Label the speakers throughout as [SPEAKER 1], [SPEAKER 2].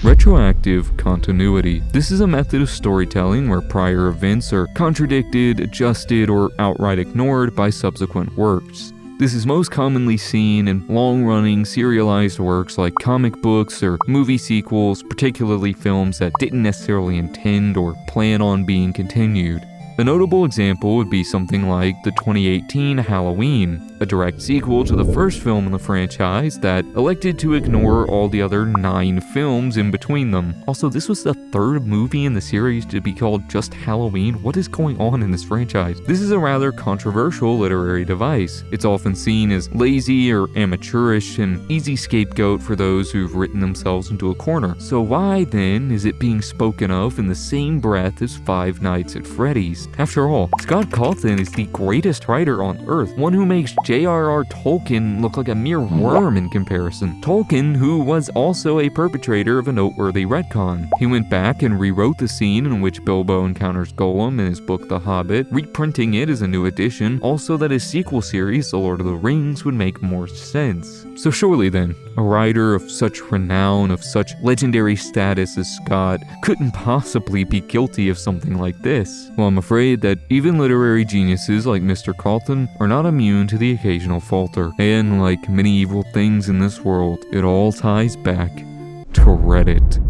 [SPEAKER 1] Retroactive continuity. This is a method of storytelling where prior events are contradicted, adjusted, or outright ignored by subsequent works. This is most commonly seen in long-running serialized works like comic books or movie sequels, particularly films that didn't necessarily intend or plan on being continued. A notable example would be something like the 2018 Halloween, a direct sequel to the first film in the franchise that elected to ignore all the other 9 films in between them. Also, this was the 3rd movie in the series to be called just Halloween. What is going on in this franchise? This is a rather controversial literary device. It's often seen as lazy or amateurish, an easy scapegoat for those who've written themselves into a corner. So why then is it being spoken of in the same breath as Five Nights at Freddy's? After all, Scott Cawthon is the greatest writer on Earth, one who makes J.R.R. Tolkien look like a mere worm in comparison. Tolkien, who was also a perpetrator of a noteworthy retcon. He went back and rewrote the scene in which Bilbo encounters Gollum in his book The Hobbit, reprinting it as a new edition, also that his sequel series, The Lord of the Rings, would make more sense. So surely then, a writer of such renown, of such legendary status as Scott, couldn't possibly be guilty of something like this. Well, I'm afraid that even literary geniuses like Mr. Cawthon are not immune to the occasional falter. And like many evil things in this world, it all ties back to Reddit.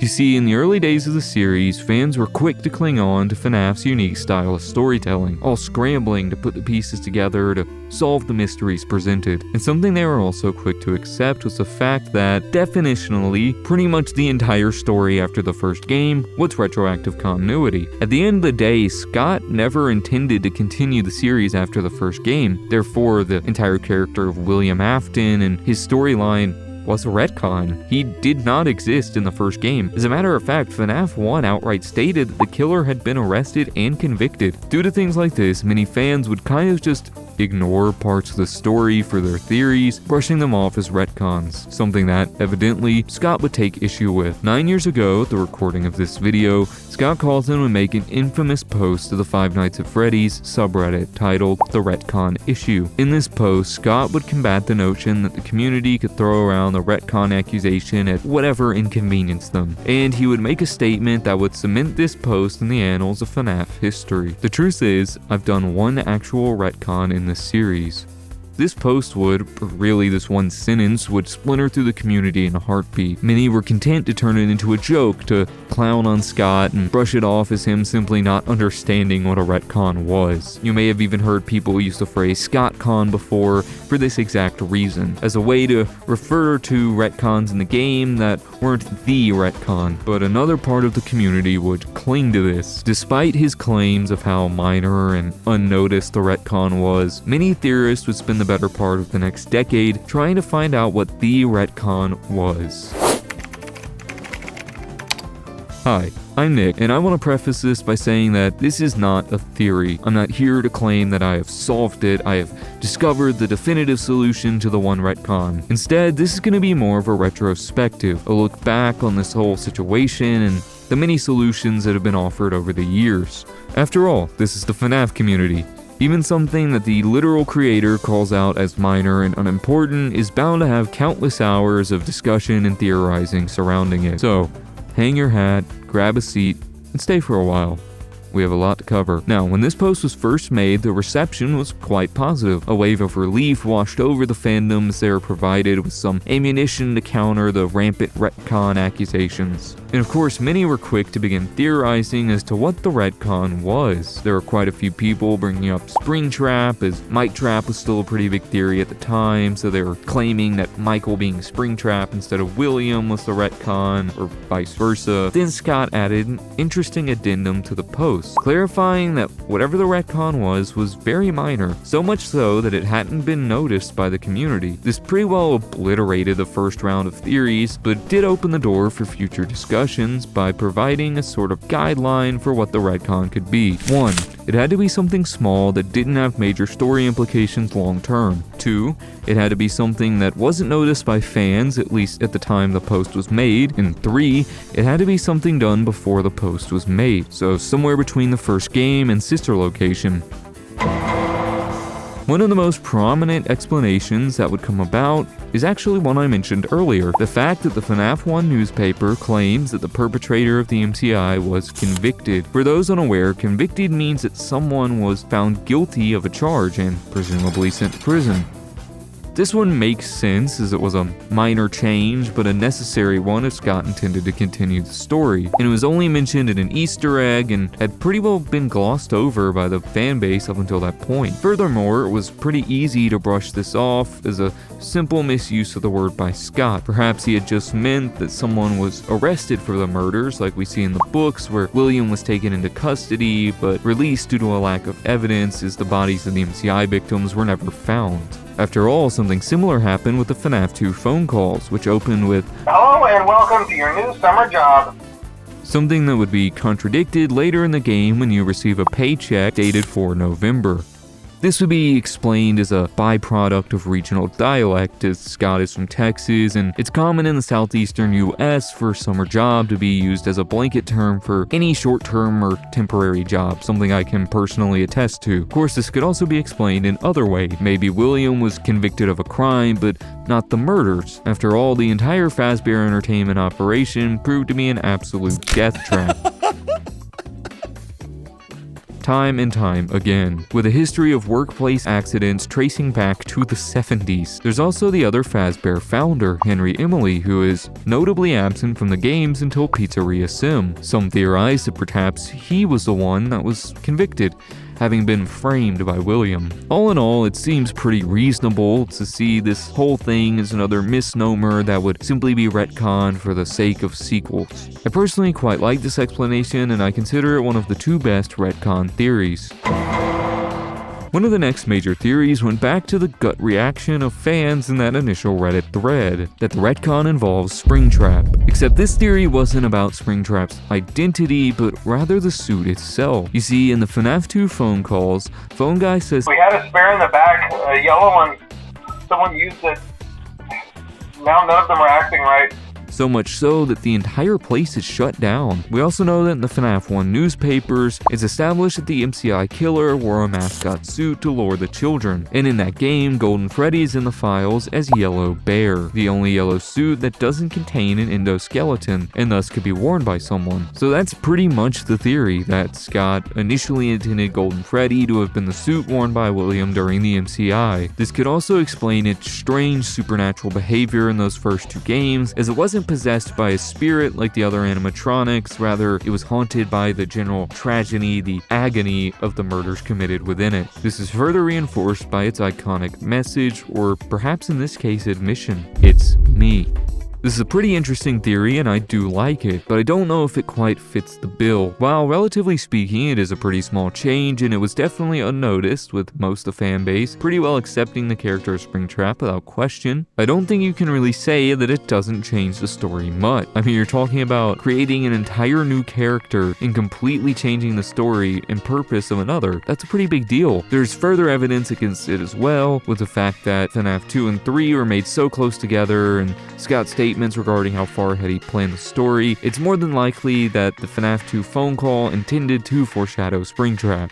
[SPEAKER 1] You see, in the early days of the series, fans were quick to cling on to FNAF's unique style of storytelling, all scrambling to put the pieces together to solve the mysteries presented. And something they were also quick to accept was the fact that, definitionally, pretty much the entire story after the first game was retroactive continuity. At the end of the day, Scott never intended to continue the series after the first game, therefore the entire character of William Afton and his storyline was a retcon. He did not exist in the first game. As a matter of fact, FNAF 1 outright stated that the killer had been arrested and convicted. Due to things like this, many fans would kind of just ignore parts of the story for their theories, brushing them off as retcons, something that, evidently, Scott would take issue with. 9 years ago, at the recording of this video, Scott Cawthon would make an infamous post to the Five Nights at Freddy's subreddit titled The Retcon Issue. In this post, Scott would combat the notion that the community could throw around the retcon accusation at whatever inconvenienced them, and he would make a statement that would cement this post in the annals of FNAF history. The truth is, I've done one actual retcon in this series. This post would, or really this one sentence, would splinter through the community in a heartbeat. Many were content to turn it into a joke, to clown on Scott and brush it off as him simply not understanding what a retcon was. You may have even heard people use the phrase ScottCon before for this exact reason, as a way to refer to retcons in the game that weren't the retcon. But another part of the community would cling to this. Despite his claims of how minor and unnoticed the retcon was, many theorists would spend the better part of the next decade trying to find out what the retcon was. Hi, I'm Nick, and I want to preface this by saying that this is not a theory. I'm not here to claim that I have solved it, I have discovered the definitive solution to the one retcon. Instead, this is going to be more of a retrospective, a look back on this whole situation and the many solutions that have been offered over the years. After all, this is the FNAF community. Even something that the literal creator calls out as minor and unimportant is bound to have countless hours of discussion and theorizing surrounding it. So, hang your hat, grab a seat, and stay for a while. We have a lot to cover. Now, when this post was first made, the reception was quite positive. A wave of relief washed over the fandom as they were provided with some ammunition to counter the rampant retcon accusations. And of course, many were quick to begin theorizing as to what the retcon was. There were quite a few people bringing up Springtrap, as Mike Trap was still a pretty big theory at the time, so they were claiming that Michael being Springtrap instead of William was the retcon, or vice versa. Then Scott added an interesting addendum to the post, clarifying that whatever the retcon was very minor, so much so that it hadn't been noticed by the community. This pretty well obliterated the first round of theories, but did open the door for future discussions by providing a sort of guideline for what the retcon could be. 1. It had to be something small that didn't have major story implications long term. 2. It had to be something that wasn't noticed by fans, at least at the time the post was made. And 3. It had to be something done before the post was made, so somewhere between the first game and sister location. One of the most prominent explanations that would come about is actually one I mentioned earlier, the fact that the FNAF 1 newspaper claims that the perpetrator of the MCI was convicted. For those unaware, convicted means that someone was found guilty of a charge and presumably sent to prison. This one makes sense as it was a minor change, but a necessary one if Scott intended to continue the story. And it was only mentioned in an Easter egg and had pretty well been glossed over by the fanbase up until that point. Furthermore, it was pretty easy to brush this off as a simple misuse of the word by Scott. Perhaps he had just meant that someone was arrested for the murders, like we see in the books where William was taken into custody but released due to a lack of evidence as the bodies of the MCI victims were never found. After all, something similar happened with the FNAF 2 phone calls, which opened with,
[SPEAKER 2] "Hello and welcome to your new summer job."
[SPEAKER 1] Something that would be contradicted later in the game when you receive a paycheck dated for November. This would be explained as a byproduct of regional dialect, as Scott is from Texas, and it's common in the southeastern US for summer job to be used as a blanket term for any short-term or temporary job, something I can personally attest to. Of course, this could also be explained in other ways. Maybe William was convicted of a crime, but not the murders. After all, the entire Fazbear Entertainment operation proved to be an absolute death trap. Time and time again, with a history of workplace accidents tracing back to the 70s. There's also the other Fazbear founder, Henry Emily, who is notably absent from the games until Pizzeria Sim. Some theorize that perhaps he was the one that was convicted, having been framed by William. All in all, it seems pretty reasonable to see this whole thing as another misnomer that would simply be retconned for the sake of sequels. I personally quite like this explanation, and I consider it one of the two best retcon theories. One of the next major theories went back to the gut reaction of fans in that initial Reddit thread, that the retcon involves Springtrap. Except this theory wasn't about Springtrap's identity, but rather the suit itself. You see, in the FNAF 2 phone calls, phone guy says,
[SPEAKER 2] "We had a spare in the back, a yellow one. Someone used it. Now none of them are acting right."
[SPEAKER 1] So much so that the entire place is shut down. We also know that in the FNAF 1 newspapers, it's established that the MCI killer wore a mascot suit to lure the children. And in that game, Golden Freddy is in the files as Yellow Bear, the only yellow suit that doesn't contain an endoskeleton, and thus could be worn by someone. So that's pretty much the theory, that Scott initially intended Golden Freddy to have been the suit worn by William during the MCI. This could also explain its strange supernatural behavior in those first two games, as it wasn't possessed by a spirit like the other animatronics, rather it was haunted by the general tragedy, the agony of the murders committed within it. This is further reinforced by its iconic message, or perhaps in this case admission, "It's me." This is a pretty interesting theory and I do like it, but I don't know if it quite fits the bill. While relatively speaking, it is a pretty small change and it was definitely unnoticed, with most of the fanbase pretty well accepting the character of Springtrap without question. I don't think you can really say that it doesn't change the story much. I mean, you're talking about creating an entire new character and completely changing the story and purpose of another. That's a pretty big deal. There's further evidence against it as well, with the fact that FNAF 2 and 3 were made so close together, and Scott's statements regarding how far ahead he planned the story. It's more than likely that the FNAF 2 phone call intended to foreshadow Springtrap.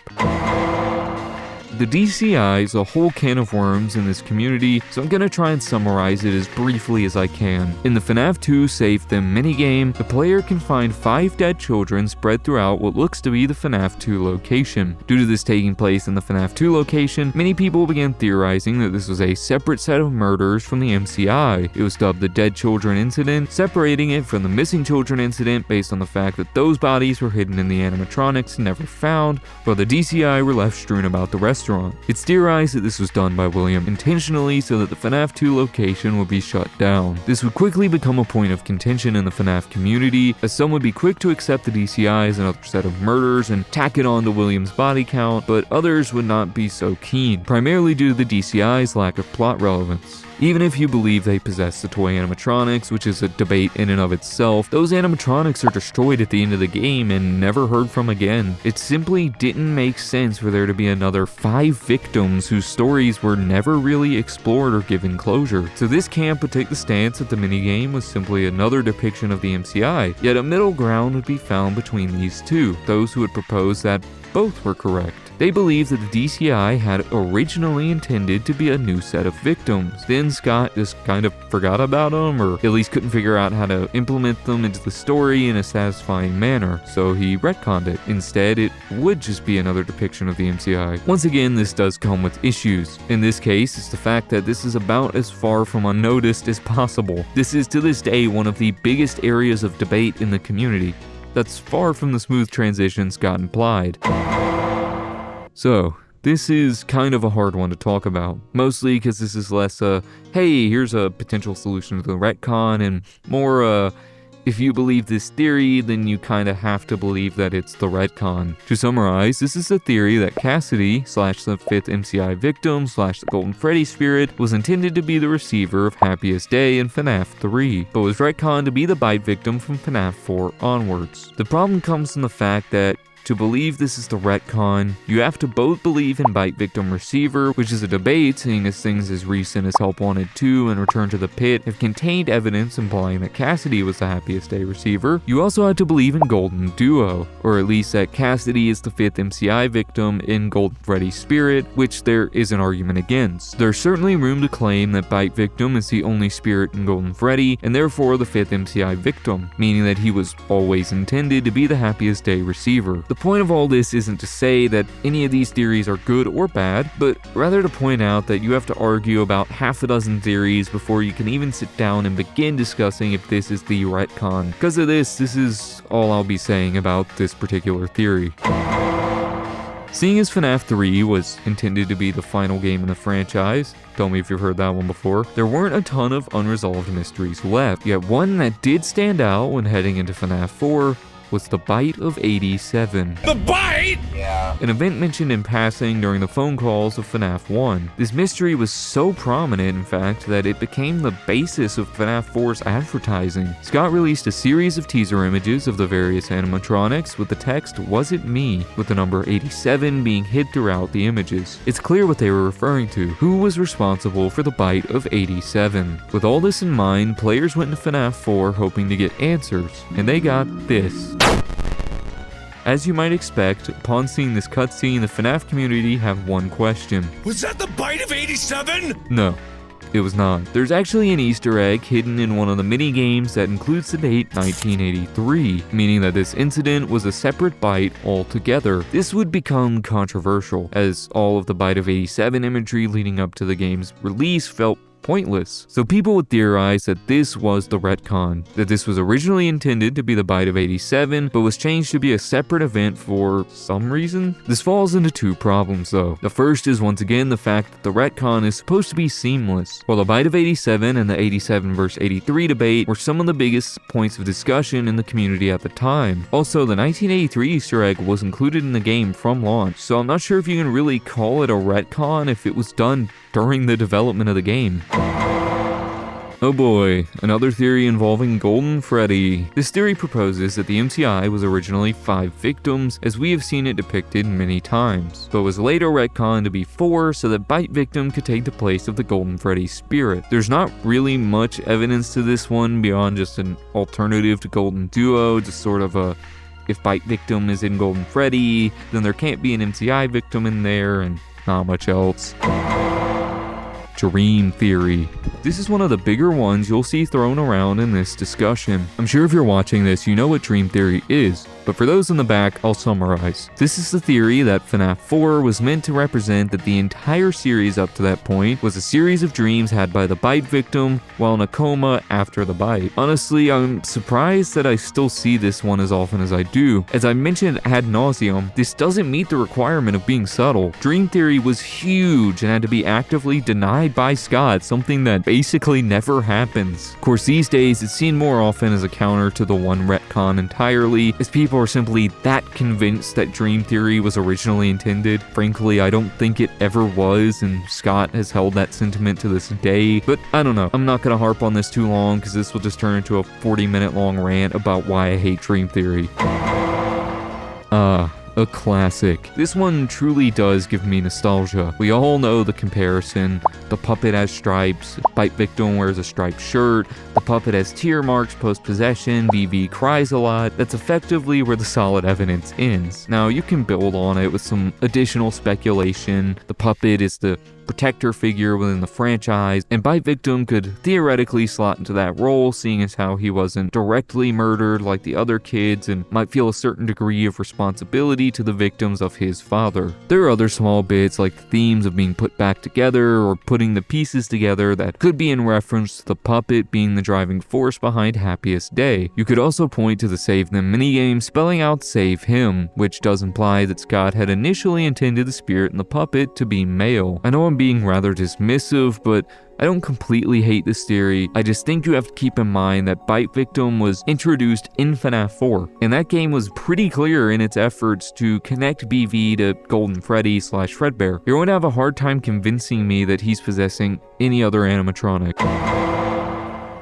[SPEAKER 1] The DCI is a whole can of worms in this community, so I'm gonna try and summarize it as briefly as I can. In the FNAF 2 Save Them minigame, the player can find 5 dead children spread throughout what looks to be the FNAF 2 location. Due to this taking place in the FNAF 2 location, many people began theorizing that this was a separate set of murders from the MCI. It was dubbed the Dead Children Incident, separating it from the Missing Children Incident based on the fact that those bodies were hidden in the animatronics and never found, while the DCI were left strewn about the restaurant. It's theorized that this was done by William intentionally so that the FNAF 2 location would be shut down. This would quickly become a point of contention in the FNAF community, as some would be quick to accept the DCI as another set of murders and tack it on to William's body count, but others would not be so keen, primarily due to the DCI's lack of plot relevance. Even if you believe they possess the toy animatronics, which is a debate in and of itself, those animatronics are destroyed at the end of the game and never heard from again. It simply didn't make sense for there to be another 5 victims whose stories were never really explored or given closure. So this camp would take the stance that the minigame was simply another depiction of the MCI, yet a middle ground would be found between these two. Those who would propose that both were correct. They believed that the DCI had originally intended to be a new set of victims. Then Scott just kind of forgot about them, or at least couldn't figure out how to implement them into the story in a satisfying manner, so he retconned it. Instead, it would just be another depiction of the MCI. Once again, this does come with issues. In this case, it's the fact that this is about as far from unnoticed as possible. This is to this day one of the biggest areas of debate in the community. That's far from the smooth transition Scott implied. So, this is kind of a hard one to talk about, mostly because this is less hey, here's a potential solution to the retcon, and more if you believe this theory, then you kind of have to believe that it's the retcon. To summarize, this is a theory that Cassidy, / the 5th MCI victim, / the Golden Freddy spirit, was intended to be the receiver of Happiest Day in FNAF 3, but was retconned to be the bite victim from FNAF 4 onwards. The problem comes from the fact that to believe this is the retcon, you have to both believe in Bite Victim Receiver, which is a debate seeing as things as recent as Help Wanted 2 and Return to the Pit have contained evidence implying that Cassidy was the Happiest Day receiver. You also had to believe in Golden Duo, or at least that Cassidy is the 5th MCI victim in Golden Freddy's spirit, which there is an argument against. There's certainly room to claim that Bite Victim is the only spirit in Golden Freddy, and therefore the 5th MCI victim, meaning that he was always intended to be the Happiest Day receiver. The point of all this isn't to say that any of these theories are good or bad, but rather to point out that you have to argue about half a dozen theories before you can even sit down and begin discussing if this is the retcon. Because of this is all I'll be saying about this particular theory. Seeing as FNAF 3 was intended to be the final game in the franchise, tell me if you've heard that one before, there weren't a ton of unresolved mysteries left, yet one that did stand out when heading into FNAF 4 was the Bite of 87.
[SPEAKER 3] The Bite?!
[SPEAKER 2] Yeah.
[SPEAKER 1] An event mentioned in passing during the phone calls of FNAF 1. This mystery was so prominent, in fact, that it became the basis of FNAF 4's advertising. Scott released a series of teaser images of the various animatronics with the text, "Was it me?" with the number 87 being hid throughout the images. It's clear what they were referring to. Who was responsible for the Bite of 87? With all this in mind, players went into FNAF 4 hoping to get answers, and they got this. As you might expect, upon seeing this cutscene, the FNAF community have one question.
[SPEAKER 3] Was that the Bite of 87?
[SPEAKER 1] No, it was not. There's actually an Easter egg hidden in one of the mini games that includes the date 1983, meaning that this incident was a separate bite altogether. This would become controversial, as all of the Bite of 87 imagery leading up to the game's release felt pointless. So people would theorize that this was the retcon, that this was originally intended to be the Bite of 87, but was changed to be a separate event for some reason. This falls into two problems though. The first is once again the fact that the retcon is supposed to be seamless. While the Bite of 87 and the 87 vs 83 debate were some of the biggest points of discussion in the community at the time. Also, the 1983 Easter egg was included in the game from launch, so I'm not sure if you can really call it a retcon if it was done during the development of the game. Oh boy, another theory involving Golden Freddy. This theory proposes that the MCI was originally 5 victims, as we have seen it depicted many times, but was later retconned to be 4 so that Bite Victim could take the place of the Golden Freddy spirit. There's not really much evidence to this one beyond just an alternative to Golden Duo, just sort of a, if Bite Victim is in Golden Freddy, then there can't be an MCI victim in there, and not much else. Dream theory. This is one of the bigger ones you'll see thrown around in this discussion. I'm sure if you're watching this, you know what dream theory is, but for those in the back, I'll summarize. This is the theory that FNAF 4 was meant to represent that the entire series up to that point was a series of dreams had by the Bite victim while in a coma after the bite. Honestly, I'm surprised that I still see this one as often as I do. As I mentioned ad nauseum, this doesn't meet the requirement of being subtle. Dream theory was huge and had to be actively denied by Scott, something that basically never happens. Of course, these days it's seen more often as a counter to the one retcon entirely, as people are simply that convinced that dream theory was originally intended. Frankly, I don't think it ever was, and Scott has held that sentiment to this day, but I don't know. I'm not gonna harp on this too long because this will just turn into a 40-minute long rant about why I hate dream theory. a classic. This one truly does give me nostalgia. We all know the comparison. The puppet has stripes, bite victim wears a striped shirt, the puppet has tear marks post-possession, BV cries a lot. That's effectively where the solid evidence ends. Now, you can build on it with some additional speculation. The puppet is the protector figure within the franchise, and Bite Victim could theoretically slot into that role, seeing as how he wasn't directly murdered like the other kids and might feel a certain degree of responsibility to the victims of his father. There are other small bits like the themes of being put back together or putting the pieces together that could be in reference to the puppet being the driving force behind Happiest Day. You could also point to the Save Them minigame spelling out Save Him, which does imply that Scott had initially intended the spirit in the puppet to be male. I know I'm being rather dismissive, but I don't completely hate this theory. I just think you have to keep in mind that Bite Victim was introduced in FNAF 4, and that game was pretty clear in its efforts to connect BV to Golden Freddy / Fredbear. You're going to have a hard time convincing me that he's possessing any other animatronic.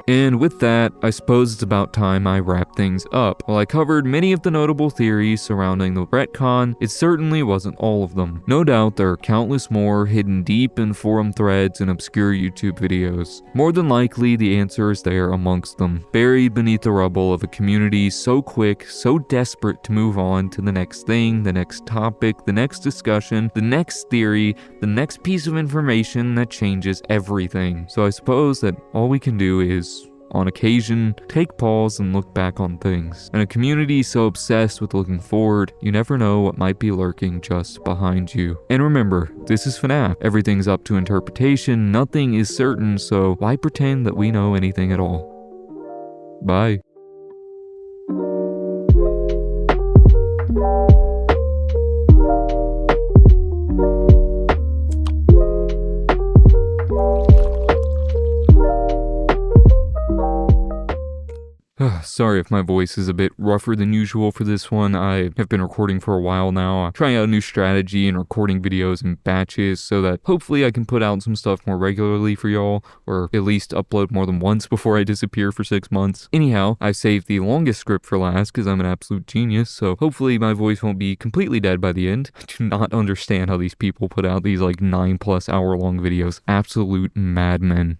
[SPEAKER 1] And with that, I suppose it's about time I wrap things up. While I covered many of the notable theories surrounding the retcon, it certainly wasn't all of them. No doubt there are countless more hidden deep in forum threads and obscure YouTube videos. More than likely, the answer is there amongst them, buried beneath the rubble of a community so quick, so desperate to move on to the next thing, the next topic, the next discussion, the next theory, the next piece of information that changes everything. So I suppose that all we can do is, on occasion, take pause and look back on things. In a community so obsessed with looking forward, you never know what might be lurking just behind you. And remember, this is FNAF. Everything's up to interpretation, nothing is certain, so why pretend that we know anything at all? Bye. Sorry if my voice is a bit rougher than usual for this one. I have been recording for a while now. I'm trying out a new strategy and recording videos in batches so that hopefully I can put out some stuff more regularly for y'all, or at least upload more than once before I disappear for 6 months. Anyhow, I saved the longest script for last because I'm an absolute genius, so hopefully my voice won't be completely dead by the end. I do not understand how these people put out these like 9+ hour long videos. Absolute madmen.